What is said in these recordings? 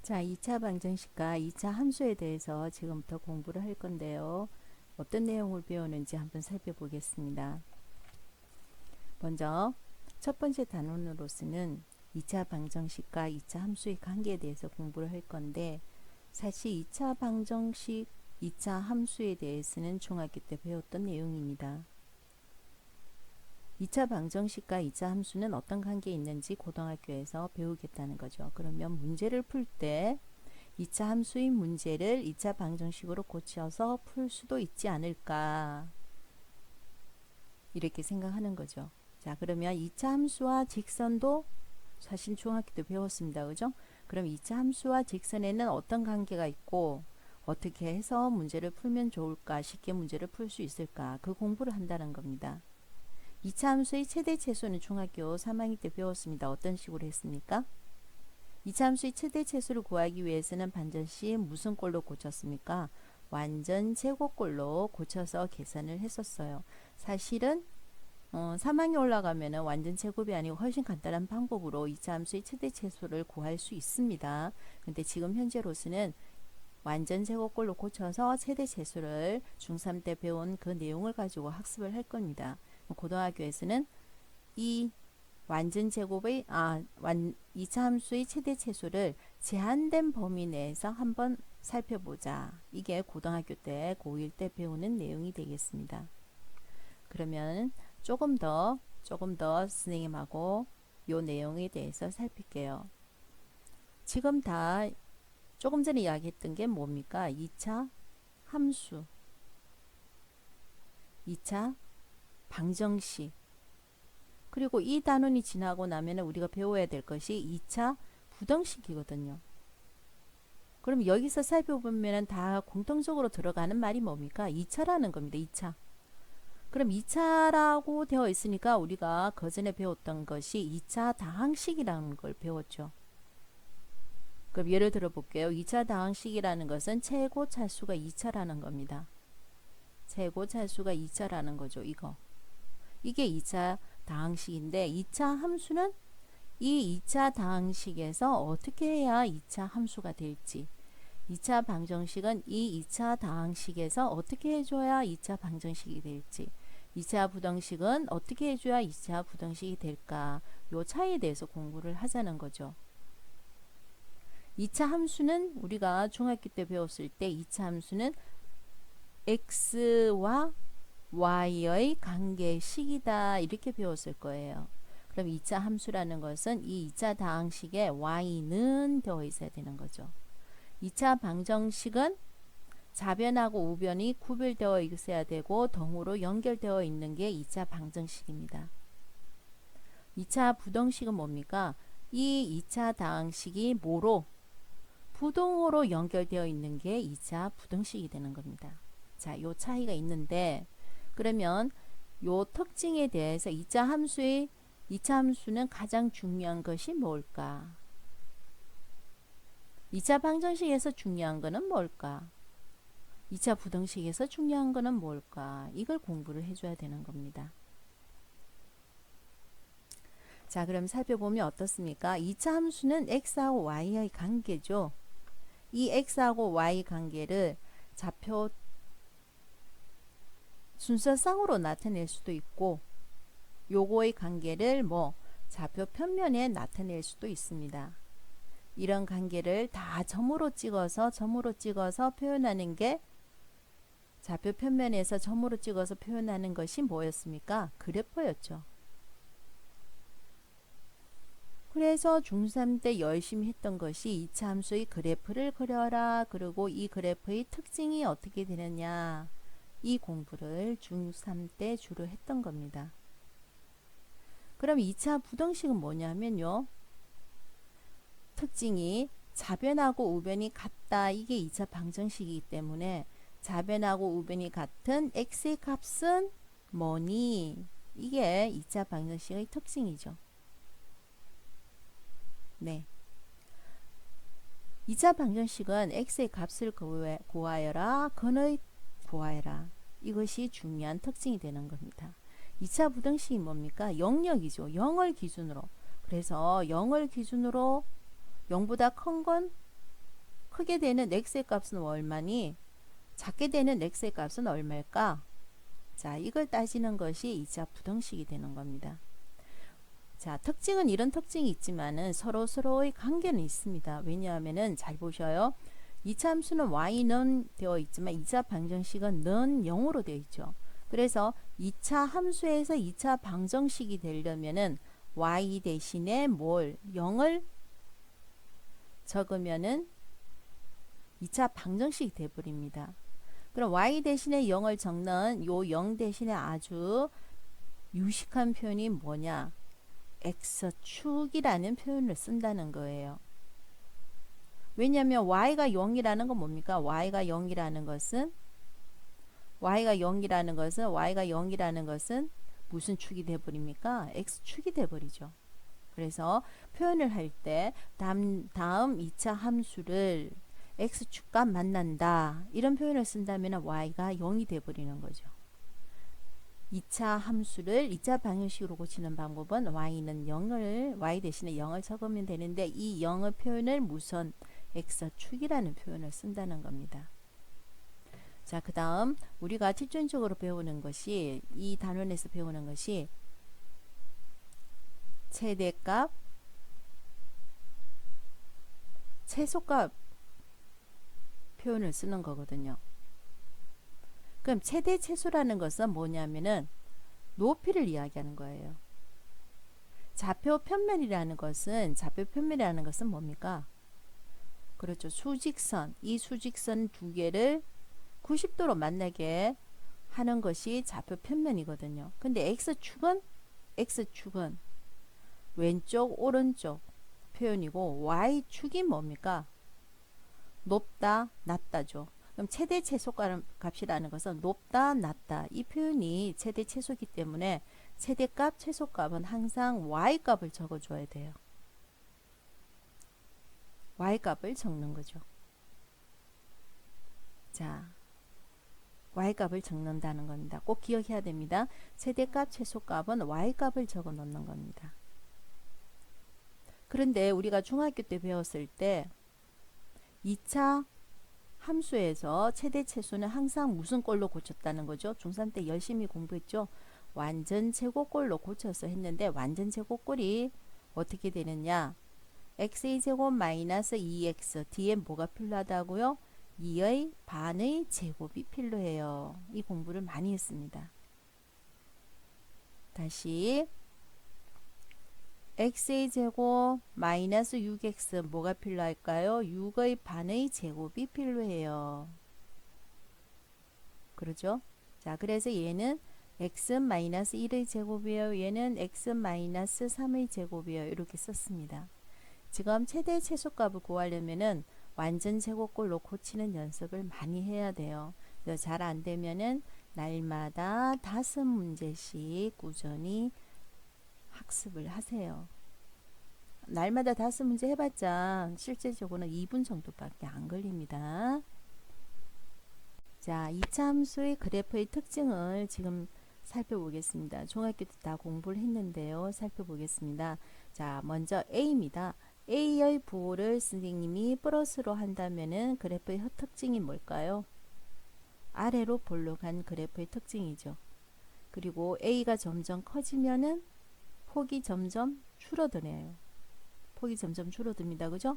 자, 2차 방정식과 2차 함수에 대해서 지금부터 공부를 할 건데요. 어떤 내용을 배우는지 한번 살펴보겠습니다. 먼저 첫 번째 단원으로서는 2차 방정식과 2차 함수의 관계에 대해서 공부를 할 건데, 사실 2차 방정식, 2차 함수에 대해서는 중학교 때 배웠던 내용입니다. 2차 방정식과 2차 함수는 어떤 관계에 있는지 고등학교에서 배우겠다는 거죠. 그러면 문제를 풀 때 2차 함수인 문제를 2차 방정식으로 고쳐서 풀 수도 있지 않을까, 이렇게 생각하는 거죠. 자, 그러면 2차 함수와 직선도 사실 중학교 때 배웠습니다. 그죠? 그럼 2차 함수와 직선에는 어떤 관계가 있고 어떻게 해서 문제를 풀면 좋을까, 쉽게 문제를 풀 수 있을까, 그 공부를 한다는 겁니다. 2차 함수의 최대 최소는 중학교 3학년 때 배웠습니다. 어떤 식으로 했습니까? 2차 함수의 최대 최소를 구하기 위해서는 반드시 무슨 꼴로 고쳤습니까? 완전 제곱꼴로 고쳐서 계산을 했었어요. 사실은 3항에 올라가면 완전 제곱이 아니고 훨씬 간단한 방법으로 2차 함수의 최대 최소를 구할 수 있습니다. 근데 지금 현재로서는 완전 제곱꼴로 고쳐서 최대 최소를 중3 때 배운 그 내용을 가지고 학습을 할 겁니다. 고등학교에서는 이 완전 제곱의 2차 함수의 최대 최소를 제한된 범위 내에서 한번 살펴보자. 이게 고등학교 때 고1 때 배우는 내용이 되겠습니다. 그러면 조금 더 선생님하고 요 내용에 대해서 살필게요. 지금 다 조금 전에 이야기했던 게 뭡니까? 2차 함수, 2차 방정식, 그리고 이 단원이 지나고 나면 우리가 배워야 될 것이 2차 부등식이거든요. 그럼 여기서 살펴보면 다 공통적으로 들어가는 말이 뭡니까? 2차라는 겁니다. 2차. 그럼 2차라고 되어 있으니까 우리가 그전에 배웠던 것이 2차 다항식이라는 걸 배웠죠. 그럼 예를 들어 볼게요. 2차 다항식이라는 것은 최고 차수가 2차라는 겁니다. 최고 차수가 2차라는 거죠. 이게 2차 다항식인데, 2차 함수는 이 2차 다항식에서 어떻게 해야 2차 함수가 될지, 2차 방정식은 이 2차 다항식에서 어떻게 해줘야 2차 방정식이 될지, 2차 부등식은 어떻게 해줘야 2차 부등식이 될까, 요 차이에 대해서 공부를 하자는 거죠. 2차 함수는 우리가 중학교 때 배웠을 때 2차 함수는 x와 y의 관계식이다, 이렇게 배웠을 거예요. 그럼 2차 함수라는 것은 이 2차 다항식에 y는 되어 있어야 되는 거죠. 2차 방정식은 좌변하고 우변이 구별되어 있어야 되고 덩으로 연결되어 있는 게 2차 방정식입니다. 2차 부등식은 뭡니까? 이 2차 다항식이 뭐로? 부등호로 연결되어 있는 게 2차 부등식이 되는 겁니다. 자, 요 차이가 있는데, 그러면 요 특징에 대해서 2차 함수는 가장 중요한 것이 뭘까? 2차 방정식에서 중요한 거는 뭘까? 2차 부등식에서 중요한 거는 뭘까? 이걸 공부를 해줘야 되는 겁니다. 자, 그럼 살펴보면 어떻습니까? 2차 함수는 x하고 y의 관계죠. 이 x하고 y 관계를 좌표 순서상으로 나타낼 수도 있고, 요거의 관계를 좌표 평면에 나타낼 수도 있습니다. 이런 관계를 다 점으로 찍어서 표현하는 게, 좌표 평면에서 점으로 찍어서 표현하는 것이 뭐였습니까? 그래프였죠. 그래서 중3 때 열심히 했던 것이 2차 함수의 그래프를 그려라, 그리고 이 그래프의 특징이 어떻게 되느냐, 이 공부를 중3 때 주로 했던 겁니다. 그럼 2차 부등식은 뭐냐면요, 특징이 좌변하고 우변이 같다, 이게 2차 방정식이기 때문에 좌변하고 우변이 같은 x의 값은 뭐니, 이게 2차 방정식의 특징이죠. 네. 2차 방정식은 x의 값을 구하여라, 근의 구하여라, 이것이 중요한 특징이 되는 겁니다. 2차 부등식이 뭡니까? 영역이죠. 0을 기준으로. 그래서 0을 기준으로 0보다 큰 건 크게 되는 x의 값은 얼마니? 작게 되는 x의 값은 얼마일까? 자, 이걸 따지는 것이 2차 부등식이 되는 겁니다. 자, 특징은 이런 특징이 있지만은 서로의 관계는 있습니다. 왜냐하면은 잘 보셔요. 2차 함수는 y는 되어 있지만 2차 방정식은 는 0으로 되어 있죠. 그래서 2차 함수에서 2차 방정식이 되려면은 y 대신에 뭘 0을 적으면은 2차 방정식이 되어버립니다. 그럼 y 대신에 0을 적는 요 0 대신에 아주 유식한 표현이 뭐냐? x축이라는 표현을 쓴다는 거예요. 왜냐하면 y가 0이라는 건 뭡니까? y가 0이라는 것은 무슨 축이 돼버립니까? x축이 돼버리죠. 그래서 표현을 할 때 다음 2차 함수를 x축과 만난다 이런 표현을 쓴다면 y가 0이 돼버리는 거죠. 2차 함수를 2차 방정식으로 고치는 방법은 y 대신에 0을 적으면 되는데 이 0의 표현을 무슨 x축이라는 표현을 쓴다는 겁니다. 자, 그 다음 우리가 집중적으로 배우는 것이 이 단원에서 배우는 것이 최대값, 최소값 표현을 쓰는 거거든요. 그럼 최대 최소라는 것은 뭐냐면은 높이를 이야기하는 거예요. 좌표 편면이라는 것은 뭡니까? 그렇죠. 수직선. 이 수직선 두 개를 90도로 만나게 하는 것이 좌표 편면이거든요. 근데 x축은 왼쪽 오른쪽 표현이고 y축이 뭡니까? 높다 낮다죠. 그럼 최대 최소 값이라는 것은 높다 낮다 이 표현이 최대 최소이기 때문에 최대값 최소값은 항상 y값을 적어줘야 돼요. y값을 적는 거죠. 자, y값을 적는다는 겁니다. 꼭 기억해야 됩니다. 최대값 최소값은 y값을 적어 놓는 겁니다. 그런데 우리가 중학교 때 배웠을 때 2차 함수에서 최대 최소는 항상 무슨 꼴로 고쳤다는 거죠? 중3 때 열심히 공부했죠? 완전 제곱꼴로 고쳐서 했는데 완전 제곱꼴이 어떻게 되느냐? x의 제곱 마이너스 2x 뒤에 뭐가 필요하다고요? 2의 반의 제곱이 필요해요. 이 공부를 많이 했습니다. 다시 x의 제곱 마이너스 6x 뭐가 필요할까요? 6의 반의 제곱이 필요해요. 그러죠? 자, 그래서 얘는 x 마이너스 1의 제곱이에요. 얘는 x 마이너스 3의 제곱이에요. 이렇게 썼습니다. 지금 최대 최소값을 구하려면은 완전 제곱꼴로 고치는 연습을 많이 해야 돼요. 잘 안되면은 날마다 5문제씩 꾸준히 학습을 하세요. 날마다 5문제 해봤자 실제적으로는 2분 정도밖에 안 걸립니다. 자, 2차 함수의 그래프의 특징을 지금 살펴보겠습니다. 중학교 때 다 공부를 했는데요. 살펴보겠습니다. 자, 먼저 A입니다. A의 부호를 선생님이 플러스로 한다면은 그래프의 특징이 뭘까요? 아래로 볼록한 그래프의 특징이죠. 그리고 A가 점점 커지면은 폭이 점점 줄어드네요. 폭이 점점 줄어듭니다. 그죠?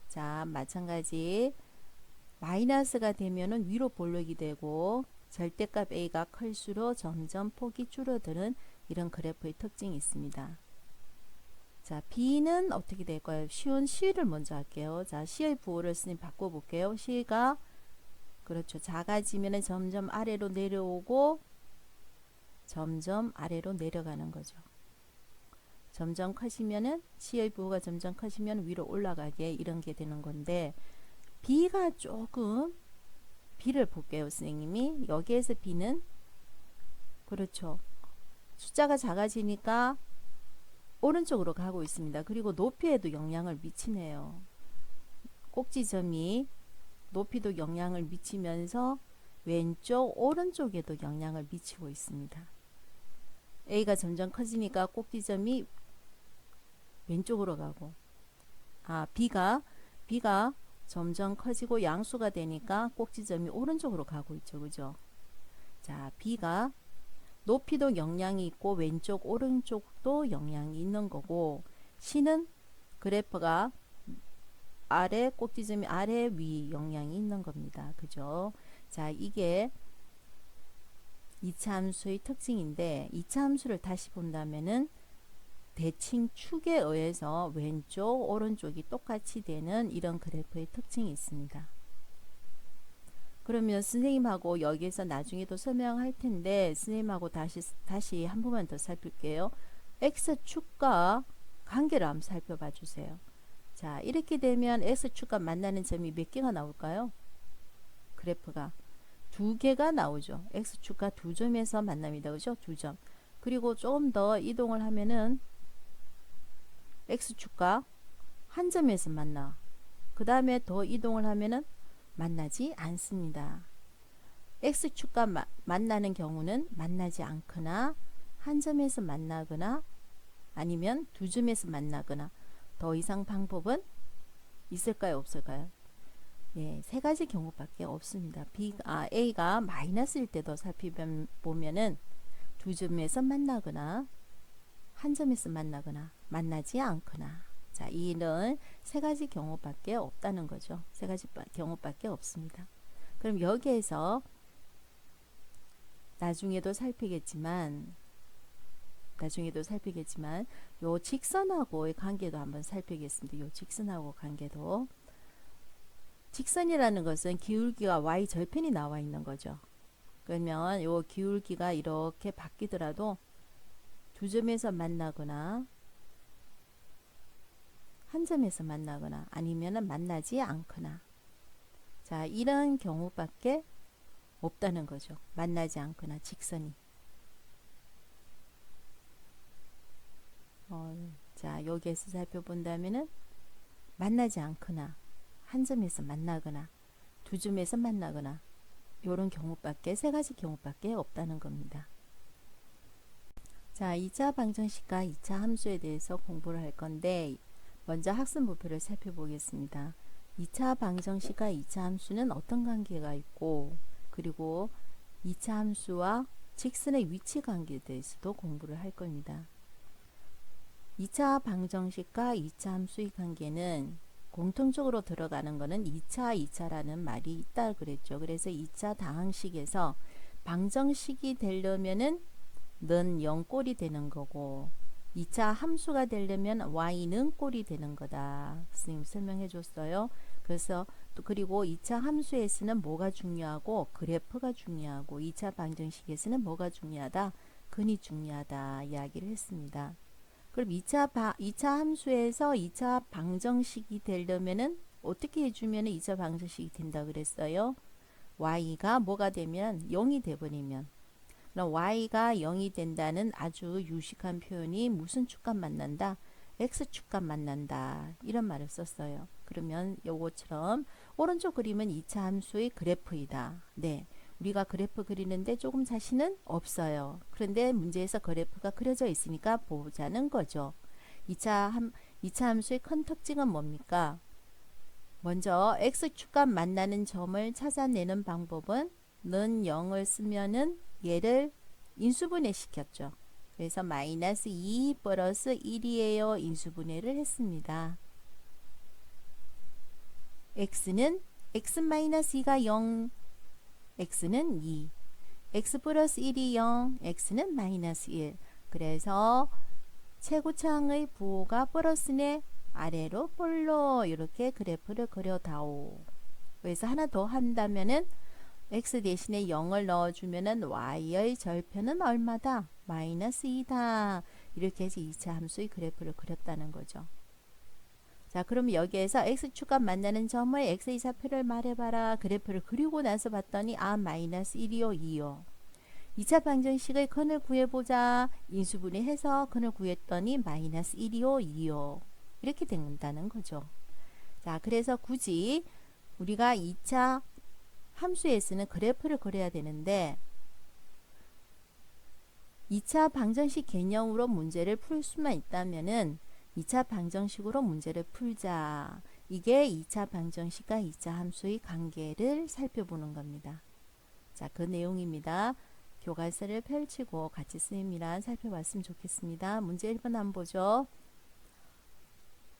자, 마찬가지 마이너스가 되면은 위로 볼록이 되고 절대값 A가 클수록 점점 폭이 줄어드는 이런 그래프의 특징이 있습니다. 자, B는 어떻게 될까요? 쉬운 C를 먼저 할게요. 자, C의 부호를 선생님 바꿔볼게요. C가 그렇죠. 작아지면 점점 아래로 내려오고 점점 아래로 내려가는 거죠. 점점 커지면은 C의 부호가 점점 커지면 위로 올라가게 이런 게 되는 건데 B가 조금 B를 볼게요. 선생님이 여기에서 B는 그렇죠. 숫자가 작아지니까 오른쪽으로 가고 있습니다. 그리고 높이에도 영향을 미치네요. 꼭지점이 높이도 영향을 미치면서 왼쪽 오른쪽에도 영향을 미치고 있습니다. A가 점점 커지니까 꼭지점이 왼쪽으로 가고 B가 점점 커지고 양수가 되니까 꼭지점이 오른쪽으로 가고 있죠. 그죠? 자, B가 높이도 영향이 있고 왼쪽 오른쪽도 영향이 있는 거고, C는 그래프가 아래 꼭지점이 아래 위 영향이 있는 겁니다. 그죠? 자, 이게 2차 함수의 특징인데, 2차 함수를 다시 본다면은 대칭 축에 의해서 왼쪽 오른쪽이 똑같이 되는 이런 그래프의 특징이 있습니다. 그러면 선생님하고 여기에서 나중에도 설명할 텐데, 선생님하고 다시 한 번만 더 살필게요. X축과 관계를 한번 살펴봐 주세요. 자, 이렇게 되면 X축과 만나는 점이 몇 개가 나올까요? 그래프가 두 개가 나오죠. X축과 두 점에서 만납니다. 그죠? 두 점. 그리고 조금 더 이동을 하면은 X축과 한 점에서 만나. 그 다음에 더 이동을 하면은 만나지 않습니다. X축과 만나는 경우는 만나지 않거나 한 점에서 만나거나 아니면 두 점에서 만나거나, 더 이상 방법은 있을까요? 없을까요? 예, 세 가지 경우밖에 없습니다. A가 마이너스일 때도 살펴보면은 두 점에서 만나거나 한 점에서 만나거나 만나지 않거나, 자, 이는 세 가지 경우밖에 없다는 거죠. 세 가지 경우밖에 없습니다. 그럼 여기에서 나중에도 살피겠지만 요 직선하고의 관계도 한번 살피겠습니다. 요 직선하고 관계도, 직선이라는 것은 기울기가 y 절편이 나와 있는 거죠. 그러면 요 기울기가 이렇게 바뀌더라도 두 점에서 만나거나 한 점에서 만나거나 아니면 만나지 않거나, 자, 이런 경우밖에 없다는 거죠. 만나지 않거나 직선이. 자, 여기에서 살펴본다면은 만나지 않거나 한 점에서 만나거나 두 점에서 만나거나 요런 경우밖에, 세 가지 경우밖에 없다는 겁니다. 자, 2차 방정식과 2차 함수에 대해서 공부를 할 건데, 먼저 학습 목표를 살펴보겠습니다. 2차 방정식과 2차 함수는 어떤 관계가 있고, 그리고 2차 함수와 직선의 위치 관계에 대해서도 공부를 할 겁니다. 2차 방정식과 2차 함수의 관계는 공통적으로 들어가는 것은 2차라는 말이 있다 그랬죠. 그래서 2차 다항식에서 방정식이 되려면은 는 0꼴이 되는 거고, 2차 함수가 되려면 y는 꼴이 되는 거다. 선생님 설명해 줬어요. 그래서 또 그리고 2차 함수에서는 뭐가 중요하고 그래프가 중요하고, 2차 방정식에서는 뭐가 중요하다? 근이 중요하다 이야기를 했습니다. 그럼 2차 함수에서 2차 방정식이 되려면은 어떻게 해주면 2차 방정식이 된다 그랬어요? y가 뭐가 되면 0이 돼버리면, 그럼 y가 0이 된다는 아주 유식한 표현이 무슨 축과 만난다? x축과 만난다. 이런 말을 썼어요. 그러면 요것처럼 오른쪽 그림은 2차 함수의 그래프이다. 네, 우리가 그래프 그리는데 조금 자신은 없어요. 그런데 문제에서 그래프가 그려져 있으니까 보자는 거죠. 2차 함수의 큰 특징은 뭡니까? 먼저 x축과 만나는 점을 찾아내는 방법은 는 0을 쓰면은 얘를 인수분해 시켰죠. 그래서 마이너스 2 플러스 1이에요. 인수분해를 했습니다. x는 x-2가 0, x는 2, x 플러스 1이 0, x는 마이너스 1. 그래서 최고창의 부호가 플러스네, 아래로 볼로 이렇게 그래프를 그려다오. 그래서 하나 더 한다면은 x 대신에 0을 넣어주면은 y의 절편은 얼마다? 마이너스 2다. 이렇게 해서 2차 함수의 그래프를 그렸다는 거죠. 자, 그럼 여기에서 x축과 만나는 점을 x의 좌표를 말해봐라. 그래프를 그리고 나서 봤더니 마이너스 1이요 2요. 2차 방정식의 근을 구해보자. 인수분해해서 근을 구했더니 마이너스 1이요 2요. 이렇게 된다는 거죠. 자, 그래서 굳이 우리가 2차 함수에서는 그래프를 그려야 되는데 2차 방정식 개념으로 문제를 풀 수만 있다면은 2차 방정식으로 문제를 풀자. 이게 2차 방정식과 2차 함수의 관계를 살펴보는 겁니다. 자, 그 내용입니다. 교과서를 펼치고 같이 쓰임이란 살펴봤으면 좋겠습니다. 문제 1번 한번 보죠.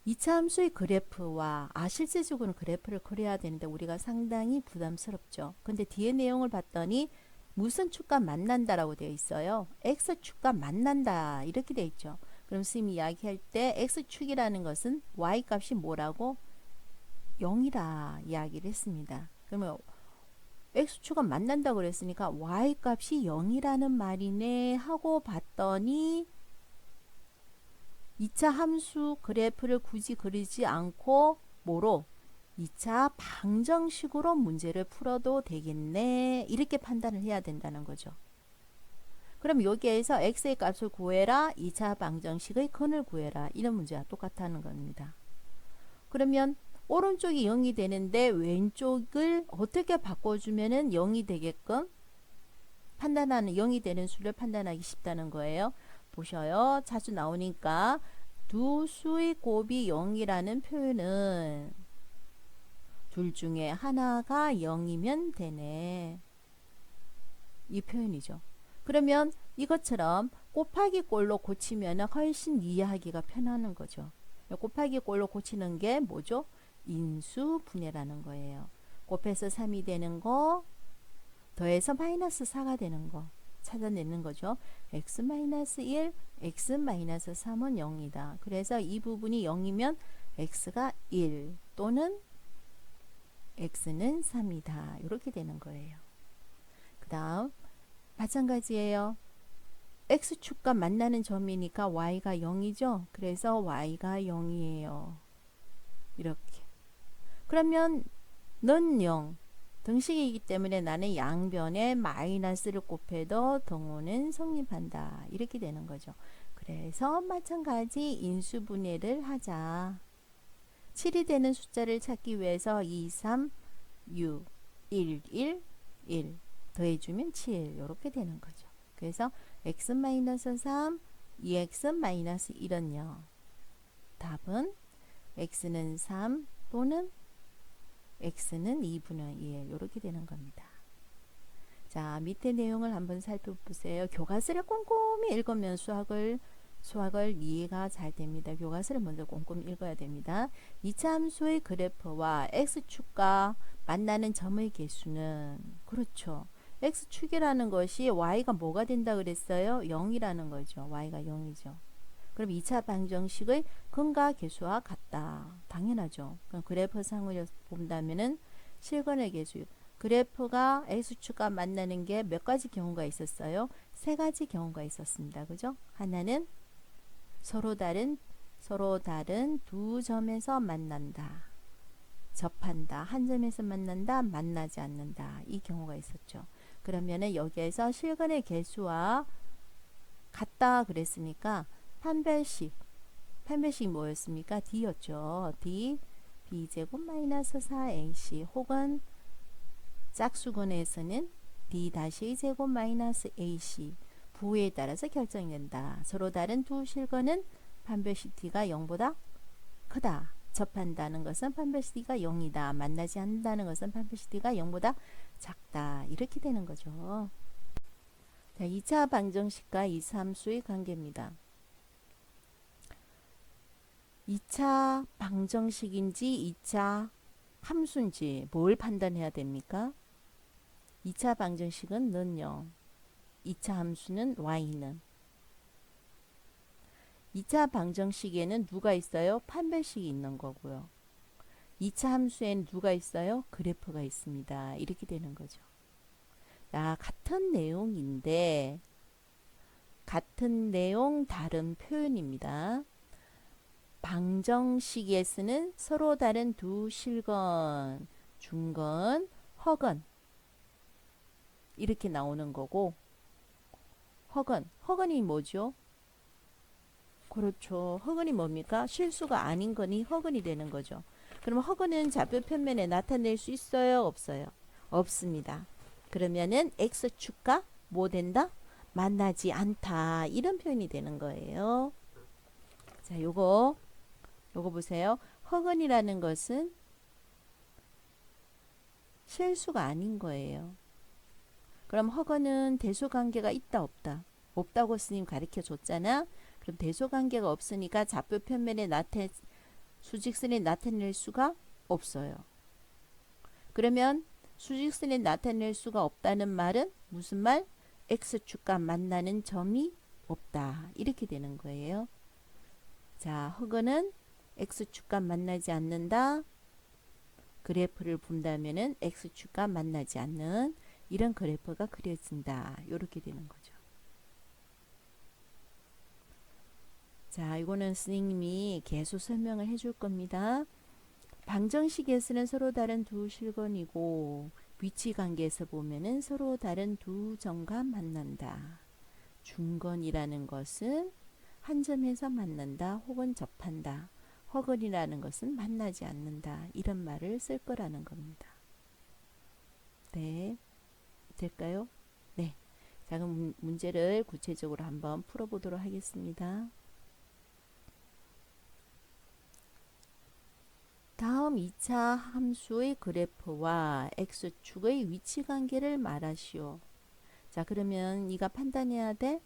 2차 함수의 그래프와 실제적으로는 그래프를 그려야 되는데 우리가 상당히 부담스럽죠. 근데 뒤에 내용을 봤더니 무슨 축과 만난다라고 되어 있어요. x축과 만난다 이렇게 되어 있죠. 그럼 선생님이 이야기할 때 x축이라는 것은 y값이 뭐라고? 0이라 이야기를 했습니다. 그러면 x축과 만난다고 그랬으니까 y값이 0이라는 말이네 하고 봤더니 2차 함수 그래프를 굳이 그리지 않고 뭐로? 2차 방정식으로 문제를 풀어도 되겠네 이렇게 판단을 해야 된다는 거죠. 그럼 여기에서 x의 값을 구해라 2차 방정식의 근을 구해라 이런 문제와 똑같다는 겁니다. 그러면 오른쪽이 0이 되는데 왼쪽을 어떻게 바꿔주면은 0이 되게끔 판단하는 0이 되는 수를 판단하기 쉽다는 거예요. 보셔요. 자주 나오니까 두 수의 곱이 0이라는 표현은 둘 중에 하나가 0이면 되네. 이 표현이죠. 그러면 이것처럼 곱하기 꼴로 고치면 훨씬 이해하기가 편하는 거죠. 곱하기 꼴로 고치는 게 뭐죠? 인수분해라는 거예요. 곱해서 3이 되는 거 더해서 마이너스 4가 되는 거 찾아내는 거죠. x-1, x-3은 0이다. 그래서 이 부분이 0이면 x가 1 또는 x는 3이다. 이렇게 되는 거예요. 그 다음 마찬가지예요. x축과 만나는 점이니까 y가 0이죠. 그래서 y가 0이에요. 이렇게. 그러면 는 0. 등식이기 때문에 나는 양변에 마이너스를 곱해도 등호는 성립한다. 이렇게 되는 거죠. 그래서 마찬가지 인수분해를 하자. 7이 되는 숫자를 찾기 위해서 2, 3, 6, 1, 1, 1 더해주면 7 이렇게 되는 거죠. 그래서 x-3, 2x-1은 0. 답은 x는 3 또는 x는 2분의 1 이렇게 되는 겁니다. 자, 밑에 내용을 한번 살펴보세요. 교과서를 꼼꼼히 읽으면 수학을 이해가 잘 됩니다. 교과서를 먼저 꼼꼼히 읽어야 됩니다. 2차 함수의 그래프와 x축과 만나는 점의 개수는 그렇죠. x축이라는 것이 y가 뭐가 된다 그랬어요? 0이라는 거죠. y가 0이죠. 그럼 2차 방정식의 근과 개수와 같다. 당연하죠. 그럼 그래프 상을 본다면은 실근의 개수. 그래프가 x축과 만나는 게 몇 가지 경우가 있었어요? 세 가지 경우가 있었습니다. 그죠? 하나는 서로 다른 두 점에서 만난다. 접한다. 한 점에서 만난다. 만나지 않는다. 이 경우가 있었죠. 그러면은 여기에서 실근의 개수와 같다 그랬으니까 판별식 뭐였습니까? D였죠. D B제곱 마이너스 4AC 혹은 짝수근에서는 D 다시 제곱 마이너스 AC 부호에 따라서 결정된다. 서로 다른 두 실근은 판별식 D가 0보다 크다. 접한다는 것은 판별식 D가 0이다. 만나지 않는다는 것은 판별식 D가 0보다 작다. 이렇게 되는 거죠. 자, 2차 방정식과 2차 함수의 관계입니다. 2차 방정식인지 2차 함수인지 뭘 판단해야 됩니까? 2차 방정식은 는 0, 2차 함수는 y는. 2차 방정식에는 누가 있어요? 판별식이 있는 거고요. 2차 함수에는 누가 있어요? 그래프가 있습니다. 이렇게 되는 거죠. 자, 같은 내용인데 같은 내용 다른 표현입니다. 방정식에서는 서로 다른 두 실근, 중근, 허근 이렇게 나오는 거고 허근이 뭐죠? 그렇죠. 허근이 뭡니까? 실수가 아닌 거니 허근이 되는 거죠. 그럼 허근은 좌표 편면에 나타낼 수 있어요? 없어요? 없습니다. 그러면은 x축과 뭐 된다? 만나지 않다. 이런 표현이 되는 거예요. 자, 요거 보세요. 허근이라는 것은 실수가 아닌 거예요. 그럼 허근은 대소관계가 있다 없다? 없다고 스님 가르쳐 줬잖아. 그럼 대소관계가 없으니까 좌표 편면에 수직선에 나타낼 수가 없어요. 그러면 수직선에 나타낼 수가 없다는 말은 무슨 말? X축과 만나는 점이 없다. 이렇게 되는 거예요. 자, 허근은 X축과 만나지 않는다. 그래프를 본다면은 X축과 만나지 않는 이런 그래프가 그려진다. 이렇게 되는 거죠. 자, 이거는 선생님이 계속 설명을 해줄 겁니다. 방정식에서는 서로 다른 두 실근이고 위치관계에서 보면은 서로 다른 두 점과 만난다. 중건이라는 것은 한 점에서 만난다 혹은 접한다. 허근이라는 것은 만나지 않는다. 이런 말을 쓸 거라는 겁니다. 네, 될까요? 네. 자, 그럼 문제를 구체적으로 한번 풀어보도록 하겠습니다. 다음 2차 함수의 그래프와 x축의 위치관계를 말하시오. 자, 그러면 네가 판단해야 돼.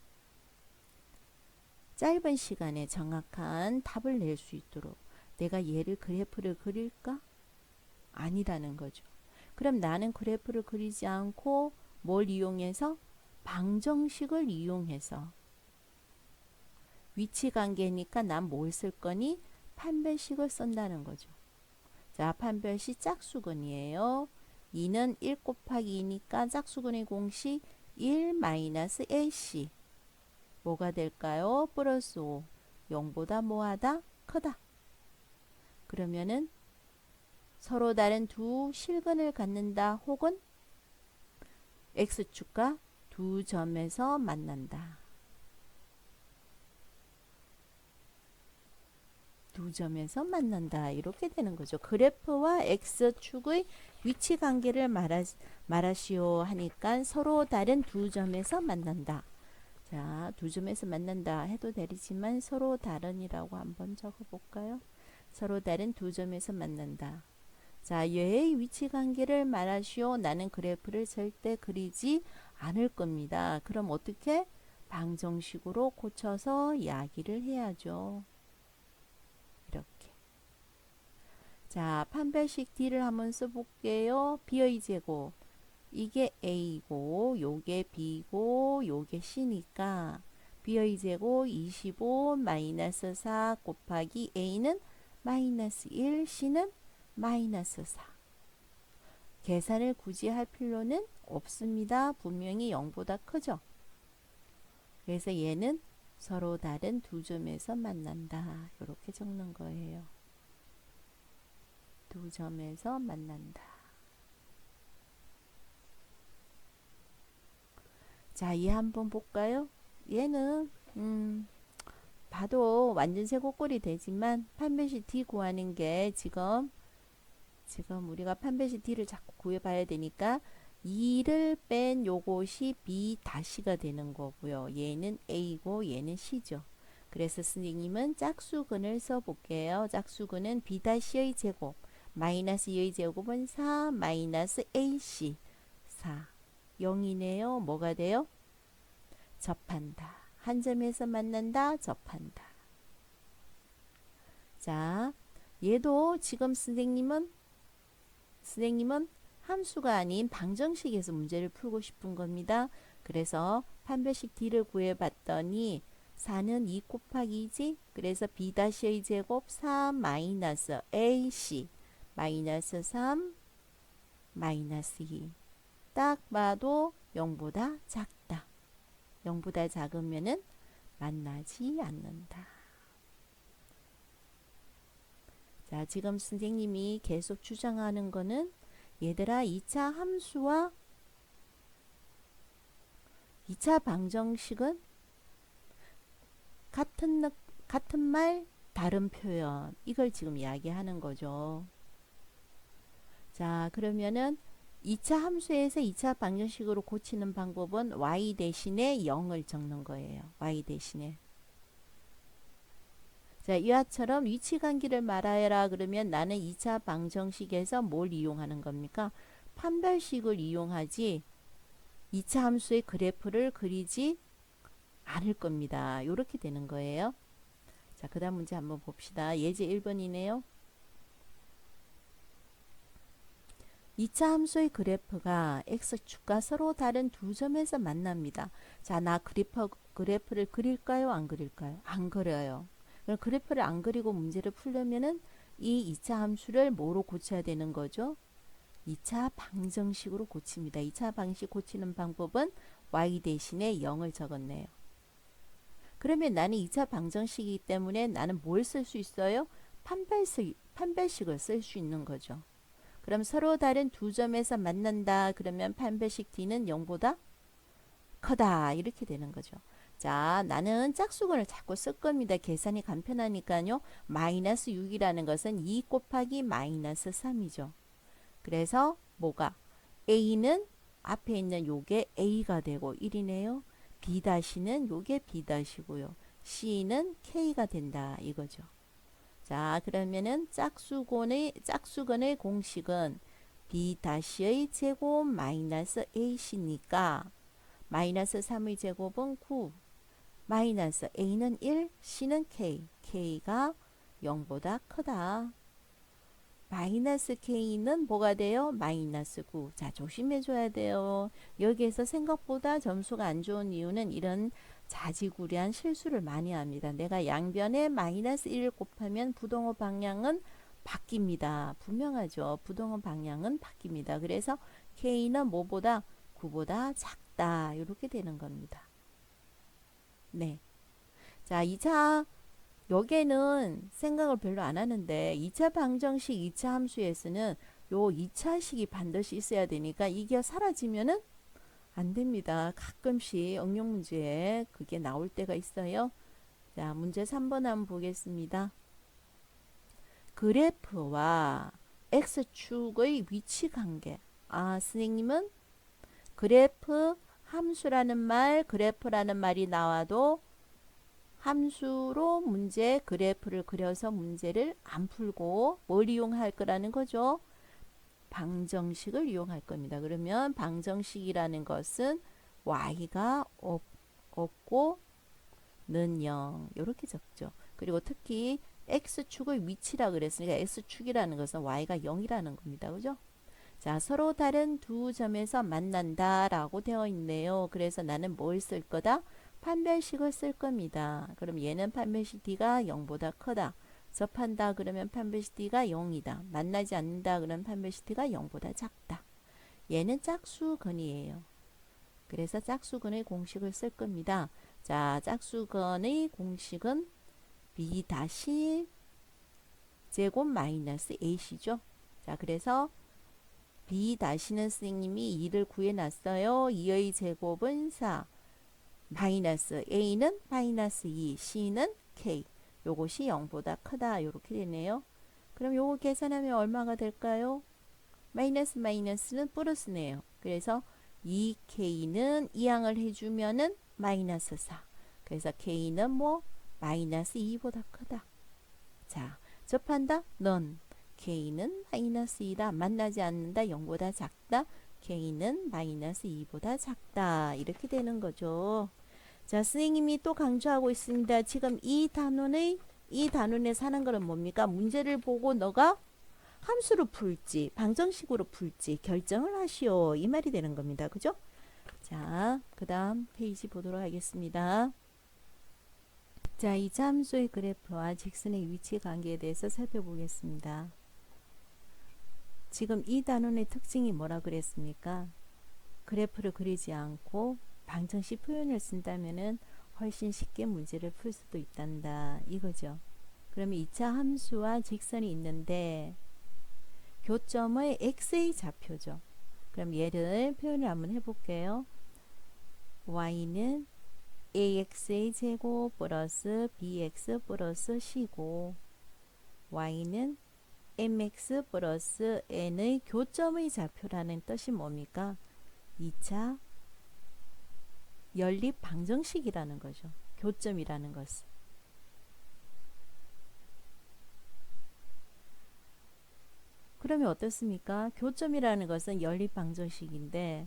짧은 시간에 정확한 답을 낼 수 있도록 내가 얘를 그래프를 그릴까? 아니라는 거죠. 그럼 나는 그래프를 그리지 않고 뭘 이용해서? 방정식을 이용해서 위치관계니까 난 뭘 쓸 거니? 판별식을 쓴다는 거죠. 자, 판별식 짝수근이에요. 2는 1 곱하기 2니까 짝수근의 공식 1-AC 뭐가 될까요? 플러스 5 0보다 뭐하다? 크다. 그러면은 서로 다른 두 실근을 갖는다 혹은 X축과 두 점에서 만난다. 두 점에서 만난다. 이렇게 되는 거죠. 그래프와 X축의 위치관계를 말하시오 하니까 서로 다른 두 점에서 만난다. 자, 두 점에서 만난다 해도 되지만 서로 다른이라고 한번 적어볼까요? 서로 다른 두 점에서 만난다. 자, 얘의 위치관계를 말하시오. 나는 그래프를 절대 그리지 않을 겁니다. 그럼 어떻게? 방정식으로 고쳐서 이야기를 해야죠. 이렇게. 자, 판별식 D를 한번 써볼게요. B의 제곱. 이게 A고 요게 B고 요게 C니까 B의 제곱 25 마이너스 4 곱하기 A는 마이너스 1 C는 마이너스 4. 계산을 굳이 할 필요는 없습니다. 분명히 0보다 크죠. 그래서 얘는 서로 다른 두 점에서 만난다. 이렇게 적는 거예요. 두 점에서 만난다. 자, 얘 한번 볼까요? 얘는 봐도 완전 쇠고꼴이 되지만 판별식 D 구하는 게 지금 우리가 판별식 D를 자꾸 구해봐야 되니까 2를 뺀 요것이 B 다시가 되는 거고요. 얘는 A고 얘는 C죠. 그래서 선생님은 짝수근을 써볼게요. 짝수근은 B 다시의 제곱 마이너스 2의 제곱은 4 마이너스 AC 4 0이네요. 뭐가 돼요? 접한다. 한 점에서 만난다. 접한다. 자, 얘도 지금 선생님은 함수가 아닌 방정식에서 문제를 풀고 싶은 겁니다. 그래서 판별식 D를 구해봤더니 4는 2 곱하기 2지. 그래서 B-의 제곱 4 마이너스 AC 마이너스 3 마이너스 2. 딱 봐도 0보다 작다. 0보다 작으면은 만나지 않는다. 자, 지금 선생님이 계속 주장하는 거는 얘들아 2차 함수와 2차 방정식은 같은 말 다른 표현 이걸 지금 이야기하는 거죠. 자, 그러면은 2차 함수에서 2차 방정식으로 고치는 방법은 y 대신에 0을 적는 거예요. y 대신에. 자, 이와처럼 위치관계를 말하여라 그러면 나는 2차 방정식에서 뭘 이용하는 겁니까? 판별식을 이용하지 2차 함수의 그래프를 그리지 않을 겁니다. 이렇게 되는 거예요. 자, 그 다음 문제 한번 봅시다. 예제 1번이네요. 2차 함수의 그래프가 x축과 서로 다른 두 점에서 만납니다. 자, 나 그래프를 그릴까요? 안 그릴까요? 안 그려요. 그럼 그래프를 안 그리고 문제를 풀려면은 이 2차 함수를 뭐로 고쳐야 되는 거죠? 2차 방정식으로 고칩니다. 2차 방식 고치는 방법은 y 대신에 0을 적었네요. 그러면 나는 2차 방정식이기 때문에 나는 뭘 쓸 수 있어요? 판별식을 쓸 수 있는 거죠. 그럼 서로 다른 두 점에서 만난다. 그러면 판별식 D는 0보다 크다. 이렇게 되는 거죠. 자, 나는 짝수근을 자꾸 쓸 겁니다. 계산이 간편하니까요. 마이너스 6이라는 것은 2 곱하기 마이너스 3이죠. 그래서 뭐가? A는 앞에 있는 요게 A가 되고 1이네요. B-는 요게 B-고요. C는 K가 된다. 이거죠. 자, 그러면은 짝수근의 공식은 B-의 제곱 마이너스 AC니까 마이너스 3의 제곱은 9, 마이너스 A는 1, C는 K, K가 0보다 크다. 마이너스 K는 뭐가 돼요? 마이너스 9. 자, 조심해줘야 돼요. 여기에서 생각보다 점수가 안 좋은 이유는 이런 자지구레한 실수를 많이 합니다. 내가 양변에 마이너스 1을 곱하면 부동호 방향은 바뀝니다. 분명하죠. 부동호 방향은 바뀝니다. 그래서 K는 뭐보다 9보다 작다. 이렇게 되는 겁니다. 네. 자, 2차 여기에는 생각을 별로 안 하는데 2차 방정식 2차 함수에서는 요 2차식이 반드시 있어야 되니까 이게 사라지면은 안 됩니다. 가끔씩 응용 문제에 그게 나올 때가 있어요. 자, 문제 3번 한번 보겠습니다. 그래프와 x축의 위치 관계. 아, 선생님은 그래프 함수라는 말, 그래프라는 말이 나와도 함수로 문제 그래프를 그려서 문제를 안 풀고 뭘 이용할 거라는 거죠? 방정식을 이용할 겁니다. 그러면 방정식이라는 것은 y가 없고 는 0 이렇게 적죠. 그리고 특히 x축의 위치라 그랬으니까 x축이라는 것은 y가 0이라는 겁니다. 그죠? 자, 서로 다른 두 점에서 만난다 라고 되어 있네요. 그래서 나는 뭘 쓸 거다? 판별식을 쓸 겁니다. 그럼 얘는 판별식 D가 0보다 크다. 접한다 그러면 판별식 D가 0이다. 만나지 않는다 그러면 판별식 D가 0보다 작다. 얘는 짝수근이에요. 그래서 짝수근의 공식을 쓸 겁니다. 자, 짝수근의 공식은 B 다시 제곱 마이너스 AC죠. 자, 그래서 B 다시는 선생님이 2를 구해놨어요. 2의 제곱은 4. 마이너스 A는 마이너스 2, C는 K. 요것이 0보다 크다. 요렇게 되네요. 그럼 요거 계산하면 얼마가 될까요? 마이너스 마이너스는 플러스네요. 그래서 2K는 이항을 해주면은 마이너스 4. 그래서 K는 뭐 마이너스 2보다 크다. 자, 접한다? 넌. K는 마이너스 2다. 만나지 않는다. 0보다 작다. K는 마이너스 2보다 작다. 이렇게 되는 거죠. 자, 선생님이 또 강조하고 있습니다. 지금 이 단원에 사는 거는 뭡니까? 문제를 보고 너가 함수로 풀지, 방정식으로 풀지 결정을 하시오. 이 말이 되는 겁니다. 그죠? 자, 그 다음 페이지 보도록 하겠습니다. 자, 이 함수의 그래프와 직선의 위치 관계에 대해서 살펴보겠습니다. 지금 이 단원의 특징이 뭐라 그랬습니까? 그래프를 그리지 않고 방정식 표현을 쓴다면은 훨씬 쉽게 문제를 풀 수도 있단다. 이거죠. 그러면 2차 함수와 직선이 있는데 교점의 x의 좌표죠. 그럼 얘를 표현을 한번 해볼게요. y는 ax의 제곱 플러스 bx 플러스 c고 y는 mx 플러스 n의 교점의 좌표라는 뜻이 뭡니까? 2차 연립 방정식이라는 거죠. 교점이라는 것은. 그러면 어떻습니까? 교점이라는 것은 연립 방정식인데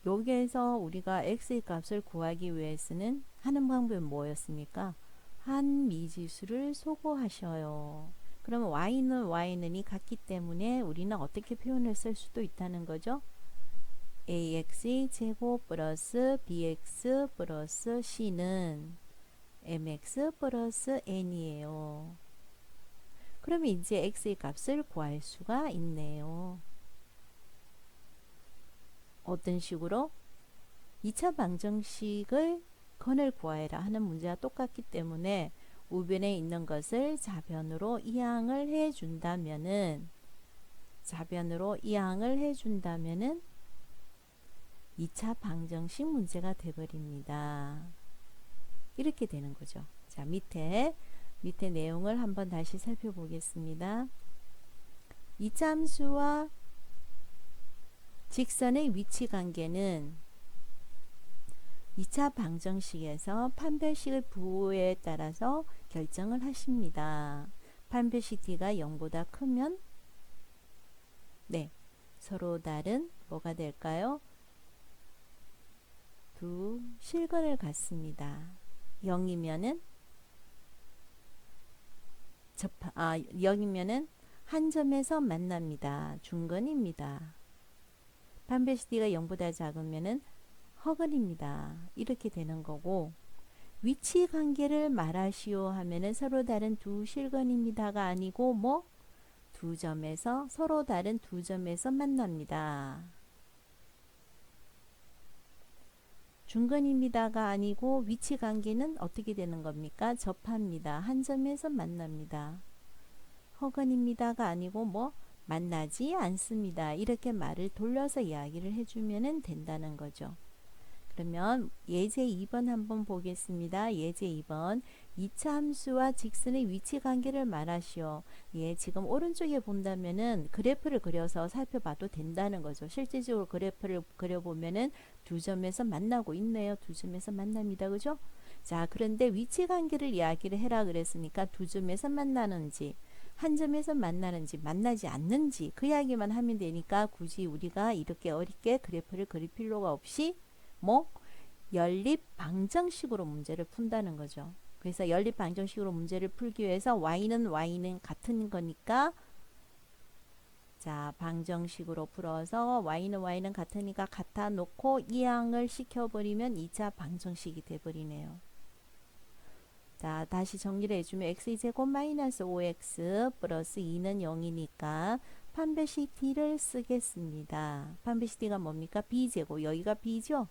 여기에서 우리가 x의 값을 구하기 위해서는 하는 방법은 뭐였습니까? 한 미지수를 소거하셔요. 그러면 y는이 같기 때문에 우리는 어떻게 표현을 쓸 수도 있다는 거죠. ax의 제곱 플러스 bx 플러스 c는 mx 플러스 n이에요. 그러면 이제 x의 값을 구할 수가 있네요. 어떤 식으로? 2차 방정식을 건을 구하여라 하는 문제와 똑같기 때문에 우변에 있는 것을 좌변으로 이항을 해준다면은 2차 방정식 문제가 돼버립니다. 이렇게 되는 거죠. 자, 밑에 내용을 한번 다시 살펴보겠습니다. 이참수와 직선의 위치 관계는 2차 방정식에서 판별식의 부호에 따라서 결정을 하십니다. 판별식 D가 0보다 크면 네, 서로 다른 뭐가 될까요? 두 실근을 갖습니다. 0이면은 0이면은 한 점에서 만납니다. 중근입니다. 판별식 D가 0보다 작으면은 허근입니다. 이렇게 되는 거고, 위치 관계를 말하시오 하면은 서로 다른 두 실근입니다가 아니고 뭐 서로 다른 두 점에서 만납니다. 중근입니다가 아니고 위치 관계는 어떻게 되는 겁니까? 접합니다. 한 점에서 만납니다. 허근입니다가 아니고 뭐 만나지 않습니다. 이렇게 말을 돌려서 이야기를 해주면 된다는 거죠. 그러면 예제 2번 한번 보겠습니다. 예제 2번 2차 함수와 직선의 위치 관계를 말하시오. 예, 지금 오른쪽에 본다면은 그래프를 그려서 살펴봐도 된다는 거죠. 실질적으로 그래프를 그려보면은 두 점에서 만나고 있네요. 두 점에서 만납니다. 그죠? 자, 그런데 위치 관계를 이야기를 해라 그랬으니까 두 점에서 만나는지 한 점에서 만나는지 만나지 않는지 그 이야기만 하면 되니까 굳이 우리가 이렇게 어렵게 그래프를 그릴 필요가 없이 뭐 연립 방정식으로 문제를 푼다는 거죠. 그래서 연립 방정식으로 문제를 풀기 위해서 y는 같은 거니까 자, 방정식으로 풀어서 y는 같으니까 갖다 놓고 이항을 시켜버리면 2차 방정식이 돼버리네요. 자, 다시 정리를 해주면 x제곱 마이너스 5x 플러스 2는 0이니까 판별식 d를 쓰겠습니다. 판별식 d가 뭡니까? b제곱. 여기가 b죠?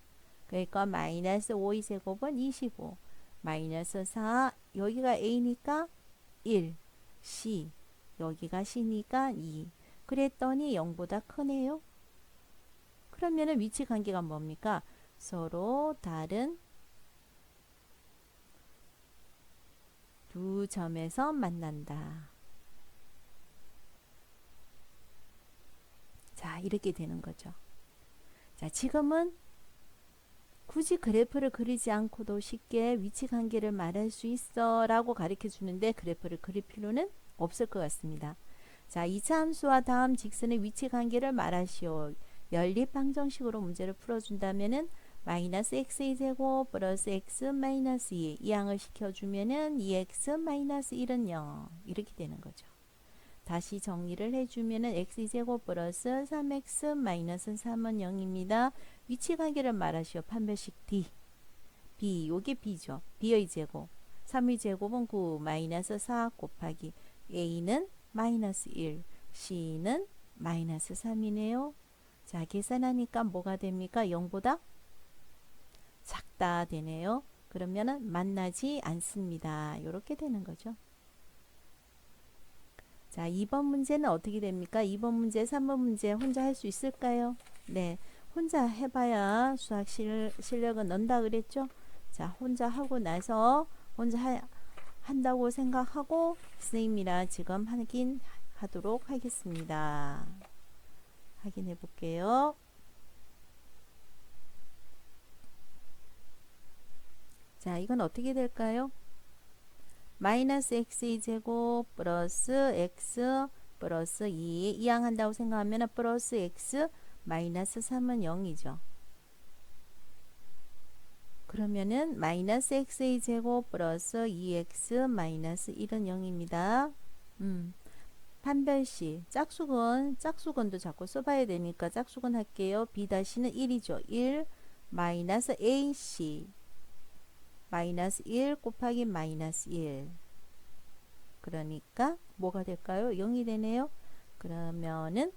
그러니까 마이너스 5의 제곱은 25 마이너스 4 여기가 a니까 1 c 여기가 c니까 2 그랬더니 0보다 크네요. 그러면은 위치 관계가 뭡니까? 서로 다른 두 점에서 만난다. 자, 이렇게 되는 거죠. 자, 지금은 굳이 그래프를 그리지 않고도 쉽게 위치 관계를 말할 수 있어 라고 가르쳐 주는데 그래프를 그릴 필요는 없을 것 같습니다. 자, 2차 함수와 다음 직선의 위치 관계를 말하시오. 연립 방정식으로 문제를 풀어준다면은 마이너스 x의 제곱 플러스 x 마이너스 2 이항을 시켜주면은 2x 마이너스 1은 0 이렇게 되는 거죠. 다시 정리를 해주면은 x제곱 플러스 3x 마이너스 3은 0입니다. 위치 관계를 말하시오. 판별식 D. B. 요게 B죠. B의 제곱. 3의 제곱은 9 마이너스 4 곱하기 A는 마이너스 1 C는 마이너스 3이네요. 자, 계산하니까 뭐가 됩니까? 0보다 작다 되네요. 그러면은 만나지 않습니다. 이렇게 되는 거죠. 자, 2번 문제는 어떻게 됩니까? 2번 문제, 3번 문제 혼자 할 수 있을까요? 네, 혼자 해봐야 수학 실력은 는다 그랬죠? 자, 혼자 하고 나서 한다고 생각하고 선생님이랑 지금 확인하도록 하겠습니다. 확인해 볼게요. 자, 이건 어떻게 될까요? 마이너스 x의 제곱 플러스 x 플러스 2 이항한다고 생각하면 플러스 x 마이너스 3은 0이죠. 그러면은 마이너스 x의 제곱 플러스 2x 마이너스 1은 0입니다. 판별시 짝수근도 자꾸 써봐야 되니까 짝수근 할게요. b-는 1이죠. 1 마이너스 ac 마이너스 1 곱하기 마이너스 1 그러니까 뭐가 될까요? 0이 되네요. 그러면은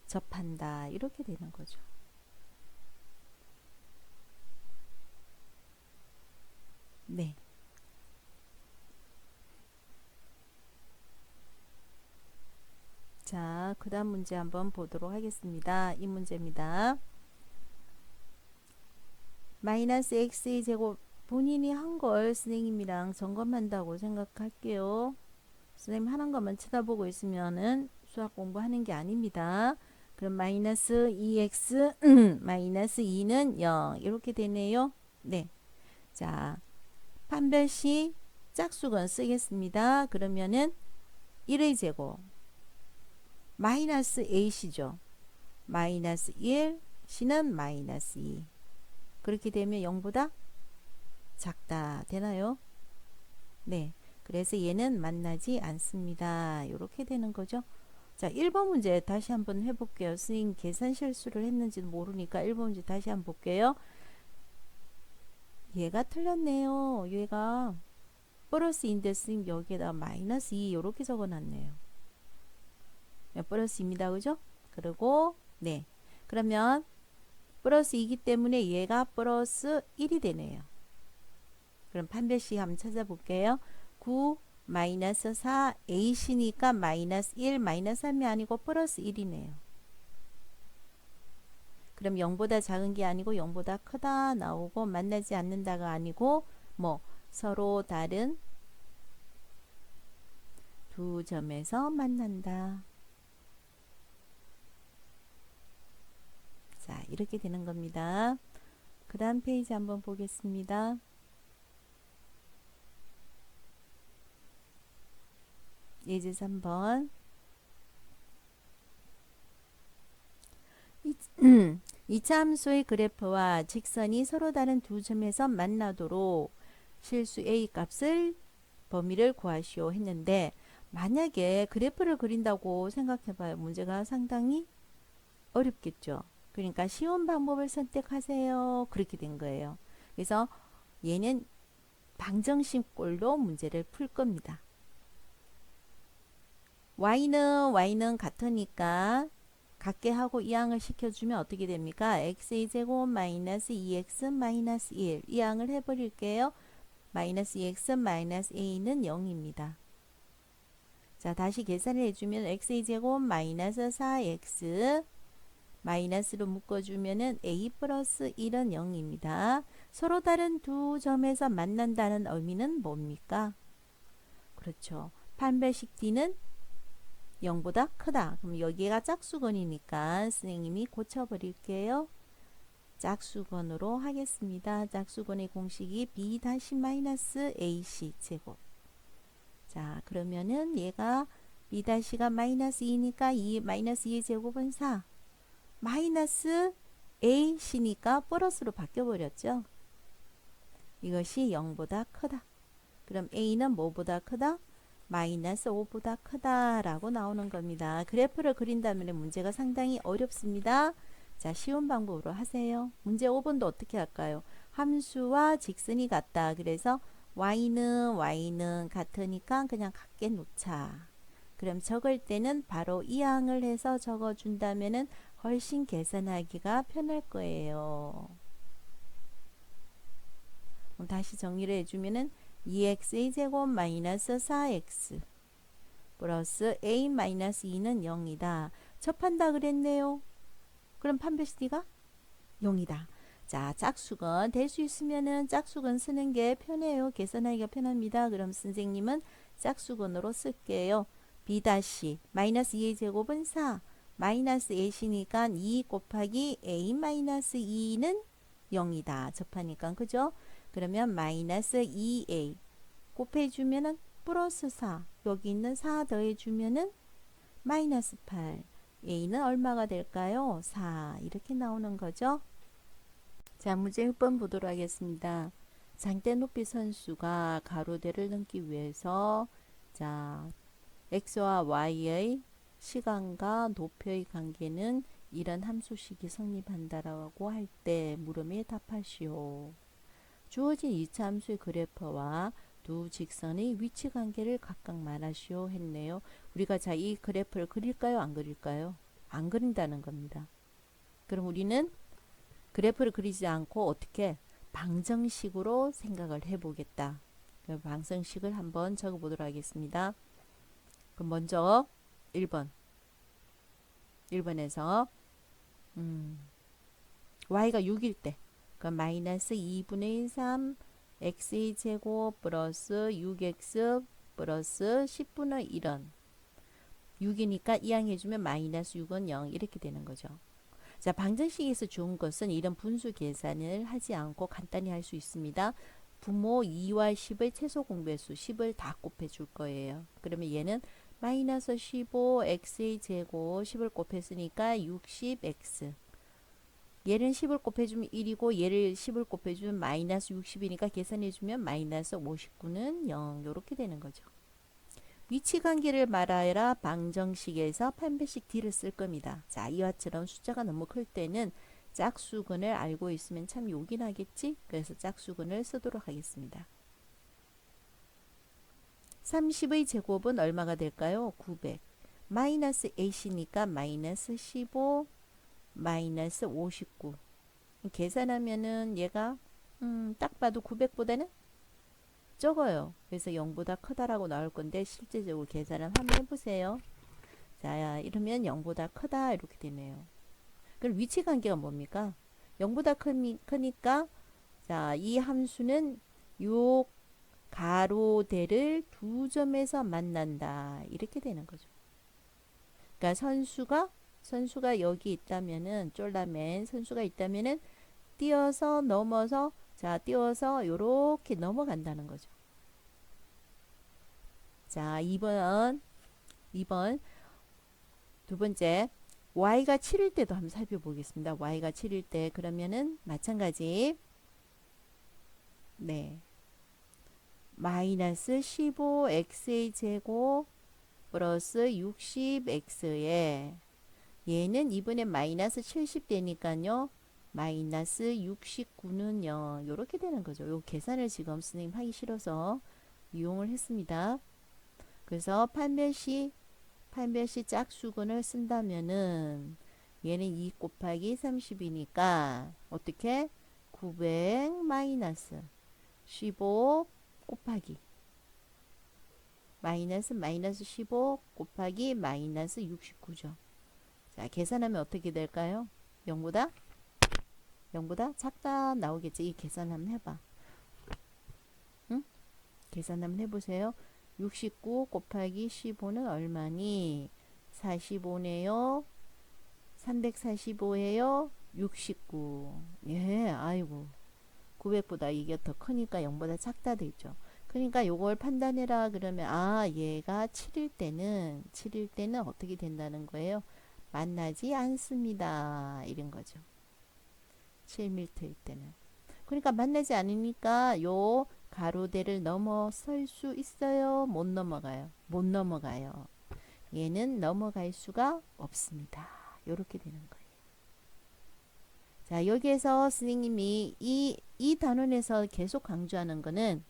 접한다 이렇게 되는 거죠. 네. 자, 그 다음 문제 한번 보도록 하겠습니다. 이 문제입니다. 마이너스 x의 제곱 본인이 한 걸 선생님이랑 점검한다고 생각할게요. 선생님 하는 것만 쳐다보고 있으면은 수학 공부하는 게 아닙니다. 그럼 마이너스 2x 마이너스 2는 0 이렇게 되네요. 네. 자, 판별시 짝수건 쓰겠습니다. 그러면은 1의 제곱 마이너스 a씨죠. 마이너스 1 c는 마이너스 2 그렇게 되면 0보다 작다 되나요? 네. 그래서 얘는 만나지 않습니다. 이렇게 되는 거죠. 자, 1번 문제 다시 한번 해볼게요. 선생님 계산 실수를 했는지는 모르니까 1번 문제 다시 한번 볼게요. 얘가 틀렸네요. 얘가 플러스인데 선생님 여기에다 마이너스 2 이렇게 적어놨네요. 플러스입니다. 그죠? 그리고 네. 그러면 플러스 2이기 때문에 얘가 플러스 1이 되네요. 그럼 판별식 한번 찾아볼게요. 9 마이너스 4 A시니까 마이너스 1 마이너스 3이 아니고 플러스 1이네요. 그럼 0보다 작은 게 아니고 0보다 크다 나오고 만나지 않는다가 아니고 뭐 서로 다른 두 점에서 만난다. 자, 이렇게 되는 겁니다. 그 다음 페이지 한번 보겠습니다. 예제 3번. 이차 함수의 그래프와 직선이 서로 다른 두 점에서 만나도록 실수 A 값을 범위를 구하시오 했는데 만약에 그래프를 그린다고 생각해봐요. 문제가 상당히 어렵겠죠. 그러니까 쉬운 방법을 선택하세요. 그렇게 된 거예요. 그래서 얘는 방정식꼴로 문제를 풀 겁니다. y는 같으니까 같게 하고 이항을 시켜주면 어떻게 됩니까? x의 제곱 마이너스 2x 마이너스 1 이항을 해버릴게요. 마이너스 2x 마이너스 a는 0입니다. 자, 다시 계산을 해주면 x의 제곱 마이너스 4x 마이너스로 묶어주면은 a 플러스 1은 0입니다. 서로 다른 두 점에서 만난다는 의미는 뭡니까? 그렇죠. 판별식 D는 0보다 크다. 그럼 여기가 짝수건이니까 선생님이 고쳐버릴게요. 짝수건으로 하겠습니다. 짝수건의 공식이 b-ac 제곱. 자, 그러면은 얘가 b-가 마이너스 2니까 이 마이너스 2의 제곱은 4. 마이너스 ac니까 플러스로 바뀌어버렸죠. 이것이 0보다 크다. 그럼 a는 뭐보다 크다? 마이너스 5보다 크다라고 나오는 겁니다. 그래프를 그린다면 문제가 상당히 어렵습니다. 자, 쉬운 방법으로 하세요. 문제 5번도 어떻게 할까요? 함수와 직선이 같다. 그래서 y는 같으니까 그냥 같게 놓자. 그럼 적을 때는 바로 이항을 해서 적어준다면 훨씬 계산하기가 편할 거예요. 다시 정리를 해주면은 2x의 제곱 마이너스 4x 플러스 a 마이너스 2는 0이다. 접한다 그랬네요. 그럼 판별식 D가 0이다. 자, 짝수건 될 수 있으면은 짝수건 쓰는 게 편해요. 계산하기가 편합니다. 그럼 선생님은 짝수건으로 쓸게요. b 다시 마이너스 2의 제곱은 4 마이너스 a시니까 2 곱하기 a 마이너스 2는 0이다. 접하니까 그죠? 그러면 마이너스 2a 곱해주면은 플러스 4 여기 있는 4 더해주면은 마이너스 8. a는 얼마가 될까요? 4. 이렇게 나오는 거죠. 자, 문제 6번 보도록 하겠습니다. 장대 높이 선수가 가로대를 넘기 위해서 자, x와 y의 시간과 높이의 관계는 이런 함수식이 성립한다라고 할 때 물음에 답하시오. 주어진 이차 함수의 그래프와 두 직선의 위치 관계를 각각 말하시오 했네요. 우리가 자, 이 그래프를 그릴까요? 안 그릴까요? 안 그린다는 겁니다. 그럼 우리는 그래프를 그리지 않고 어떻게 방정식으로 생각을 해보겠다. 방정식을 한번 적어보도록 하겠습니다. 그럼 먼저 1번에서 y가 6일 때 그럼 마이너스 2분의 3 x의 제곱 플러스 6x 플러스 10분의 1은 6이니까 이항해주면 마이너스 6은 0 이렇게 되는 거죠. 자, 방정식에서 좋은 것은 이런 분수 계산을 하지 않고 간단히 할 수 있습니다. 분모 2와 10의 최소 공배수 10을 다 곱해 줄 거예요. 그러면 얘는 마이너스 15 x의 제곱 10을 곱했으니까 60x. 얘는 10을 곱해주면 1이고 얘를 10을 곱해주면 마이너스 60이니까 계산해주면 마이너스 59는 0 이렇게 되는 거죠. 위치관계를 말하여라 방정식에서 판별식 D를 쓸 겁니다. 자, 이와처럼 숫자가 너무 클 때는 짝수근을 알고 있으면 참 욕이 나겠지? 그래서 짝수근을 쓰도록 하겠습니다. 30의 제곱은 얼마가 될까요? 900. 마이너스 8이니까 마이너스 15 마이너스 59. 계산하면은 얘가 딱 봐도 900보다는 적어요. 그래서 0보다 크다라고 나올 건데 실제적으로 계산을 한번 해보세요. 자, 이러면 0보다 크다 이렇게 되네요. 그럼 위치 관계가 뭡니까? 0보다 크니까 자, 이 함수는 요 가로대를 두 점에서 만난다 이렇게 되는 거죠. 그러니까 선수가 여기 있다면은 쫄라맨 선수가 있다면은 띄어서 넘어서 자, 띄워서 요렇게 넘어간다는 거죠. 자, 2번 두 번째 y가 7일 때도 한번 살펴보겠습니다. y가 7일 때 그러면은 마찬가지 네 마이너스 15x의 제곱 플러스 60x에 얘는 이번에 마이너스 70 되니까요. 마이너스 69는 0 이렇게 되는 거죠. 요 계산을 지금 선생님 하기 싫어서 이용을 했습니다. 그래서 판별시 짝수근을 쓴다면은 얘는 2 곱하기 30이니까 어떻게 900 마이너스 15 곱하기 마이너스 15 곱하기 마이너스 69죠. 자, 계산하면 어떻게 될까요? 0보다 작다 나오겠지. 이 계산 한번 해봐. 응? 계산 한번 해보세요. 69 곱하기 15는 얼마니? 45네요. 345예요. 69. 예, 아이고. 900보다 이게 더 크니까 0보다 작다 되죠. 그러니까 요걸 판단해라 그러면 아, 얘가 7일 때는 어떻게 된다는 거예요? 만나지 않습니다. 이런 거죠. 7m일 때는. 그러니까 만나지 않으니까 요 가로대를 넘어설 수 있어요? 못 넘어가요? 못 넘어가요. 얘는 넘어갈 수가 없습니다. 이렇게 되는 거예요. 자, 여기에서 선생님이 이 단원에서 계속 강조하는 거는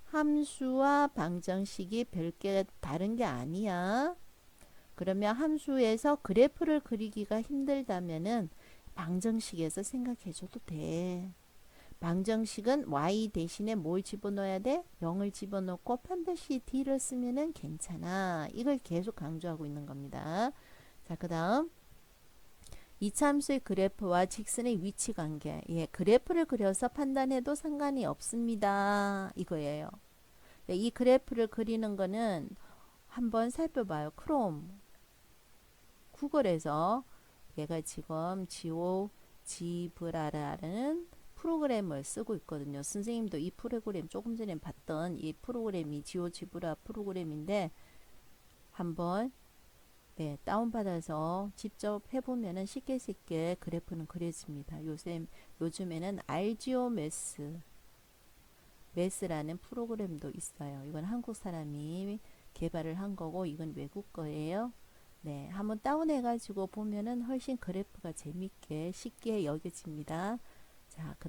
함수와 방정식이 별개 다른 게 아니야. 그러면 함수에서 그래프를 그리기가 힘들다면은 방정식에서 생각해 줘도 돼. 방정식은 y 대신에 뭘 집어넣어야 돼? 0을 집어넣고 판별식 d를 쓰면은 괜찮아. 이걸 계속 강조하고 있는 겁니다. 자, 그 다음 이차함수의 그래프와 직선의 위치 관계. 예, 그래프를 그려서 판단해도 상관이 없습니다. 이거예요. 이 그래프를 그리는 거는 한번 살펴봐요. 크롬 구글에서 얘가 지금 지브라라는 프로그램을 쓰고 있거든요. 선생님도 이 프로그램 조금 전에 봤던 이 프로그램이 지브라 프로그램인데 한번 네, 다운받아서 직접 해보면은 쉽게 그래프는 그려집니다. 요즘에는 매스라는 프로그램도 있어요. 이건 한국 사람이 개발을 한 거고, 이건 외국 거예요. 네, 한번 다운해가지고 보면은 훨씬 그래프가 재밌게 쉽게 여겨집니다. 자, 그